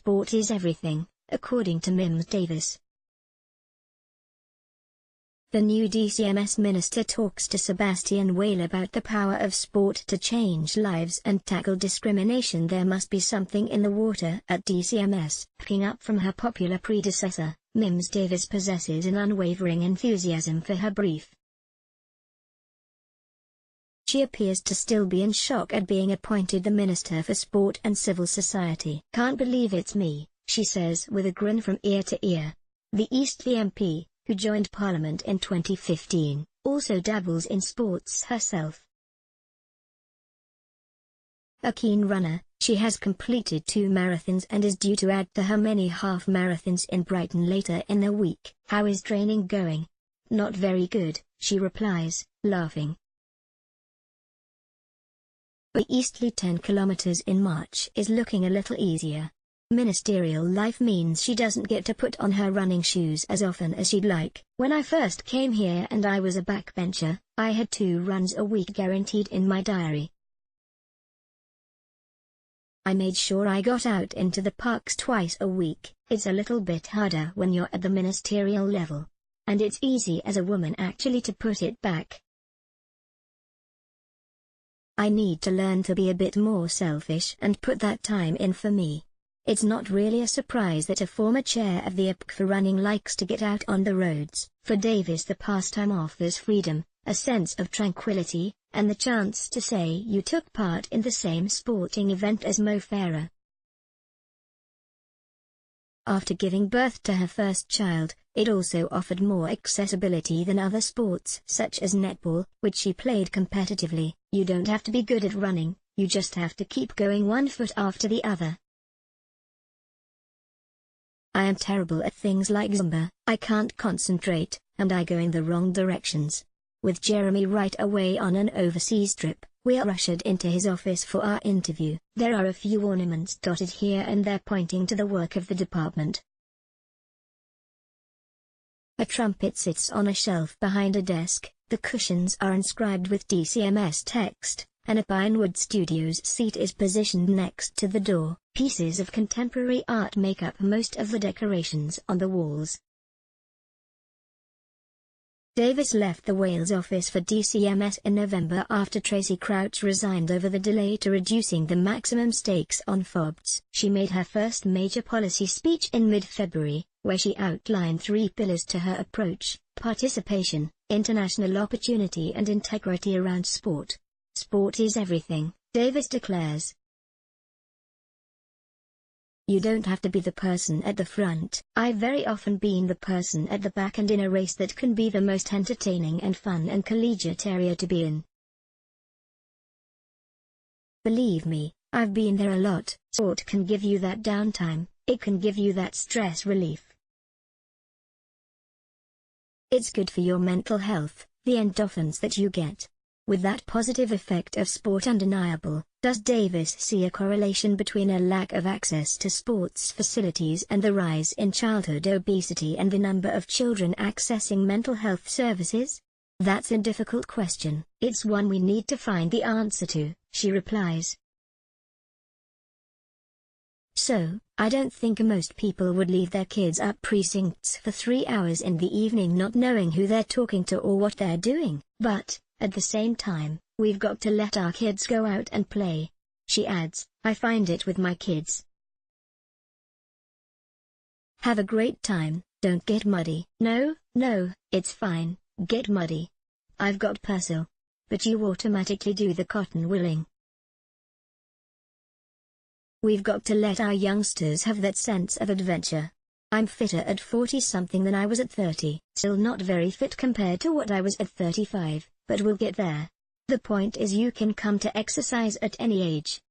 Sport is everything, according to Mims Davies. The new DCMS minister talks to Sebastian Whale about the power of sport to change lives and tackle discrimination. There must be something in the water at DCMS. Picking up from her popular predecessor, Mims Davies possesses an unwavering enthusiasm for her brief. She appears to still be in shock at being appointed the Minister for Sport and Civil Society. "Can't believe it's me," she says with a grin from ear to ear. The Eastleigh MP, who joined Parliament in 2015, also dabbles in sports herself. A keen runner, she has completed 2 marathons and is due to add to her many half marathons in Brighton later in the week. "How is training going?" "Not very good," she replies, laughing. The Eastleigh 10 kilometers in March is looking a little easier. Ministerial life means she doesn't get to put on her running shoes as often as she'd like. "When I first came here and I was a backbencher, I had 2 runs a week guaranteed in my diary. I made sure I got out into the parks twice a week. It's a little bit harder when you're at the ministerial level. And it's easy as a woman actually to put it back. I need to learn to be a bit more selfish and put that time in for me." It's not really a surprise that a former chair of the IPC for running likes to get out on the roads. For Davies, the pastime offers freedom, a sense of tranquility, and the chance to say you took part in the same sporting event as Mo Farah. After giving birth to her first child, it also offered more accessibility than other sports such as netball, which she played competitively. "You don't have to be good at running, you just have to keep going one foot after the other. I am terrible at things like Zumba, I can't concentrate, and I go in the wrong directions." With Jeremy right away on an overseas trip, we are ushered into his office for our interview. There are a few ornaments dotted here and there pointing to the work of the department. A trumpet sits on a shelf behind a desk, the cushions are inscribed with DCMS text, and a Pinewood Studios seat is positioned next to the door. Pieces of contemporary art make up most of the decorations on the walls. Davies left the Wales office for DCMS in November after Tracy Crouch resigned over the delay to reducing the maximum stakes on FOBs. She made her first major policy speech in mid-February, where she outlined 3 pillars to her approach: participation, international opportunity and integrity around sport. "Sport is everything," Davies declares. "You don't have to be the person at the front. I've very often been the person at the back, and in a race that can be the most entertaining and fun and collegiate area to be in. Believe me, I've been there a lot. Sport can give you that downtime, it can give you that stress relief. It's good for your mental health, the endorphins that you get. With that positive effect of sport undeniable, does Davies see a correlation between a lack of access to sports facilities and the rise in childhood obesity and the number of children accessing mental health services? That's a difficult question. It's one we need to find the answer to, she replies. So, I don't think most people would leave their kids up precincts for 3 hours in the evening not knowing who they're talking to or what they're doing, but at the same time, we've got to let our kids go out and play. She adds, I find it with my kids. Have a great time, don't get muddy. No, it's fine, get muddy. I've got Persil. But you automatically do the cotton willing. We've got to let our youngsters have that sense of adventure. I'm fitter at 40-something than I was at 30. Still not very fit compared to what I was at 35, but we'll get there. The point is you can come to exercise at any age.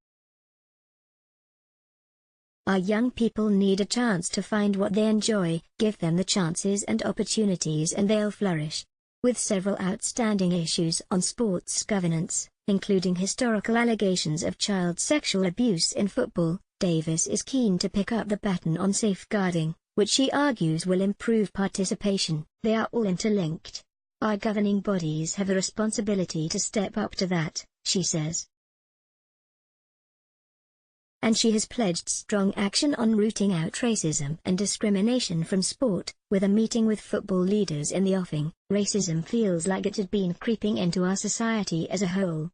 Our young people need a chance to find what they enjoy, give them the chances and opportunities and they'll flourish. With several outstanding issues on sports governance, including historical allegations of child sexual abuse in football, Davies is keen to pick up the baton on safeguarding, which she argues will improve participation. They are all interlinked. Our governing bodies have a responsibility to step up to that, she says. and she has pledged strong action on rooting out racism and discrimination from sport. With a meeting with football leaders in the offing, racism feels like it had been creeping into our society as a whole.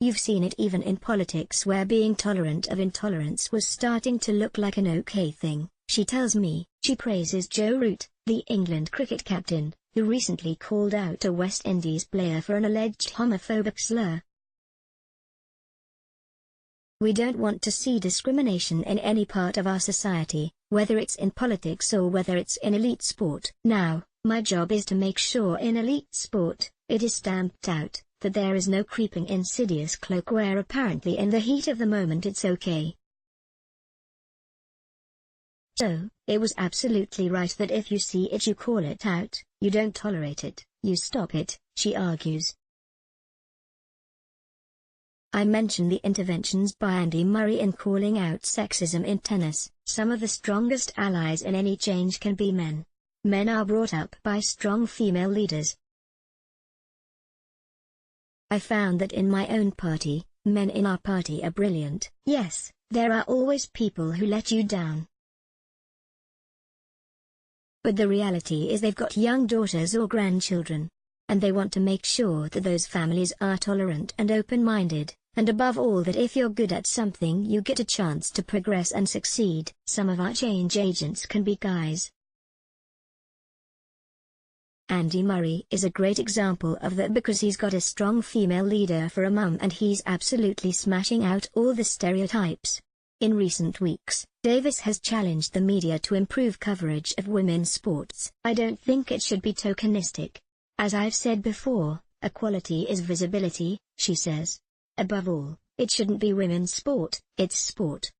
You've seen it even in politics, where being tolerant of intolerance was starting to look like an okay thing, she tells me. She praises Joe Root, the England cricket captain, who recently called out a West Indies player for an alleged homophobic slur. We don't want to see discrimination in any part of our society, whether it's in politics or whether it's in elite sport. Now, my job is to make sure in elite sport, it is stamped out, that there is no creeping insidious cloak where apparently in the heat of the moment it's okay. So, it was absolutely right that if you see it you call it out, you don't tolerate it, you stop it, she argues. I mentioned the interventions by Andy Murray in calling out sexism in tennis. Some of the strongest allies in any change can be men. Men are brought up by strong female leaders. I found that in my own party, men in our party are brilliant. Yes, there are always people who let you down. But the reality is they've got young daughters or grandchildren. And they want to make sure that those families are tolerant and open-minded. And above all that if you're good at something you get a chance to progress and succeed. Some of our change agents can be guys. Andy Murray is a great example of that because he's got a strong female leader for a mum and he's absolutely smashing out all the stereotypes. In recent weeks, Davies has challenged the media to improve coverage of women's sports. I don't think it should be tokenistic. As I've said before, equality is visibility, she says. Above all, it shouldn't be women's sport, it's sport.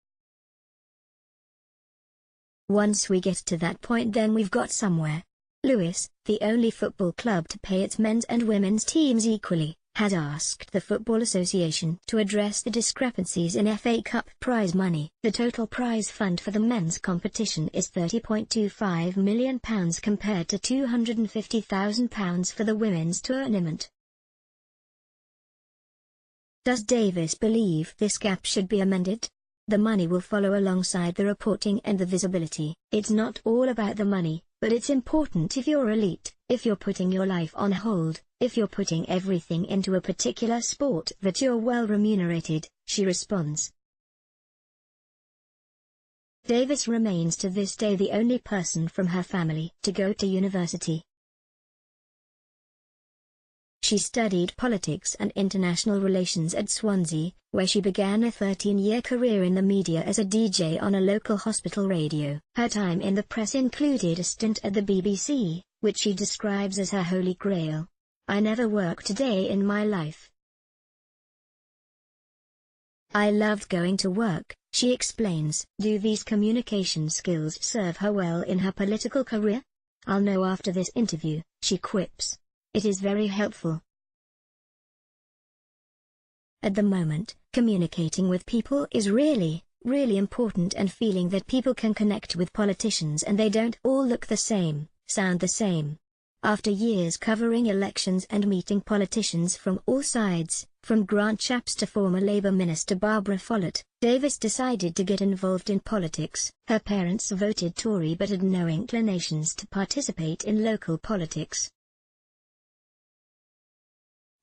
Once we get to that point then we've got somewhere. Lewis, the only football club to pay its men's and women's teams equally, has asked the Football Association to address the discrepancies in FA Cup prize money. The total prize fund for the men's competition is £30.25 million compared to £250,000 for the women's tournament. Does Davies believe this gap should be amended? The money will follow alongside the reporting and the visibility. It's not all about the money, but it's important if you're elite, if you're putting your life on hold, if you're putting everything into a particular sport that you're well remunerated, she responds. Davies remains to this day the only person from her family to go to university. She studied politics and international relations at Swansea, where she began a 13-year career in the media as a DJ on a local hospital radio. Her time in the press included a stint at the BBC, which she describes as her holy grail. I never worked a day in my life. I loved going to work, she explains. Do these communication skills serve her well in her political career? I'll know after this interview, she quips. It is very helpful. At the moment, communicating with people is really important, and feeling that people can connect with politicians and they don't all look the same, sound the same. After years covering elections and meeting politicians from all sides, from Grant Shapps to former Labour Minister Barbara Follett, Davies decided to get involved in politics. Her parents voted Tory but had no inclinations to participate in local politics.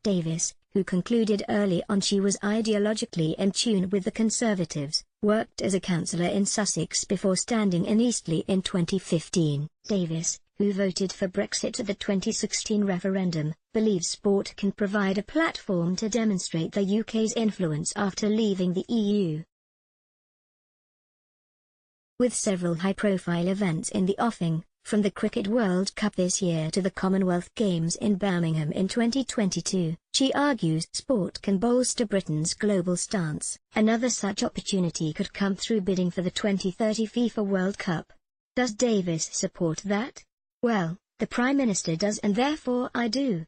Davies, who concluded early on she was ideologically in tune with the Conservatives, worked as a councillor in Sussex before standing in Eastleigh in 2015. Davies, who voted for Brexit at the 2016 referendum, believes sport can provide a platform to demonstrate the UK's influence after leaving the EU. With several high-profile events in the offing, from the Cricket World Cup this year to the Commonwealth Games in Birmingham in 2022, she argues sport can bolster Britain's global stance. Another such opportunity could come through bidding for the 2030 FIFA World Cup. Does Davies support that? Well, the Prime Minister does, and therefore I do.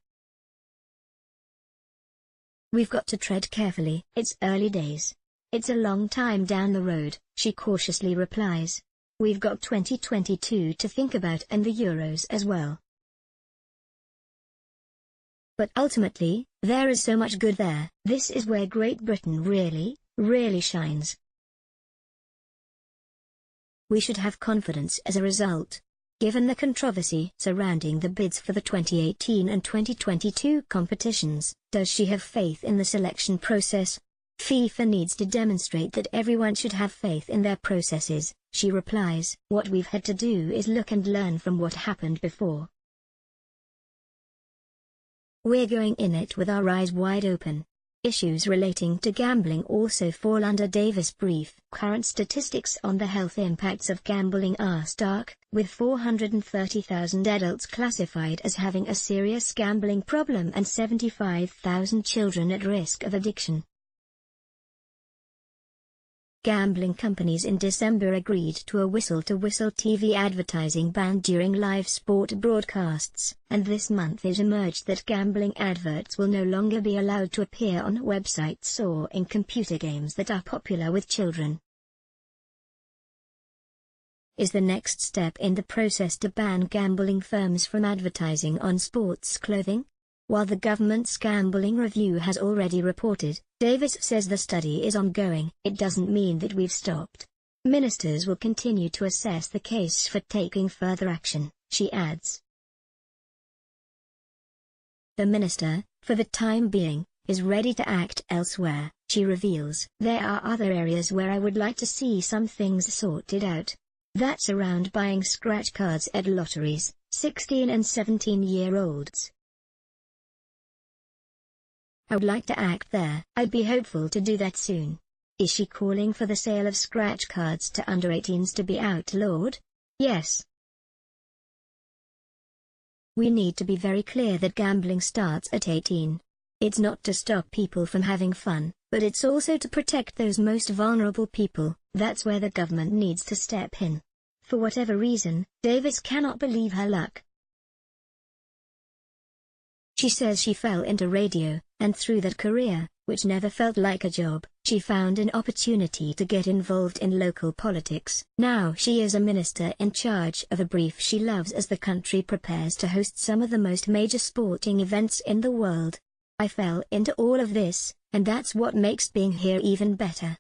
We've got to tread carefully. It's early days. It's a long time down the road, she cautiously replies. We've got 2022 to think about and the Euros as well. But ultimately, There is so much good there. This is where Great Britain really, really shines. We should have confidence as a result. Given the controversy surrounding the bids for the 2018 and 2022 competitions, does she have faith in the selection process? FIFA needs to demonstrate that everyone should have faith in their processes, she replies. What we've had to do is look and learn from what happened before. We're going in it with our eyes wide open. Issues relating to gambling also fall under Davies' brief. Current statistics on the health impacts of gambling are stark, with 430,000 adults classified as having a serious gambling problem and 75,000 children at risk of addiction. Gambling companies in December agreed to a whistle-to-whistle TV advertising ban during live sport broadcasts, and this month it emerged that gambling adverts will no longer be allowed to appear on websites or in computer games that are popular with children. Is the next step in the process to ban gambling firms from advertising on sports clothing? While the government's gambling review has already reported, Davies says the study is ongoing. It doesn't mean that we've stopped. Ministers will continue to assess the case for taking further action, she adds. The minister, for the time being, is ready to act elsewhere, she reveals. There are other areas where I would like to see some things sorted out. That's around buying scratch cards at lotteries, 16 and 17-year-olds. I would like to act there. I'd be hopeful to do that soon. Is she calling for the sale of scratch cards to under 18s to be outlawed? Yes. We need to be very clear that gambling starts at 18. It's not to stop people from having fun, but it's also to protect those most vulnerable people. That's where the government needs to step in. For whatever reason, Davies cannot believe her luck. She says she fell into radio, and through that career, which never felt like a job, she found an opportunity to get involved in local politics. Now she is a minister in charge of a brief she loves as the country prepares to host some of the most major sporting events in the world. I fell into all of this, and that's what makes being here even better.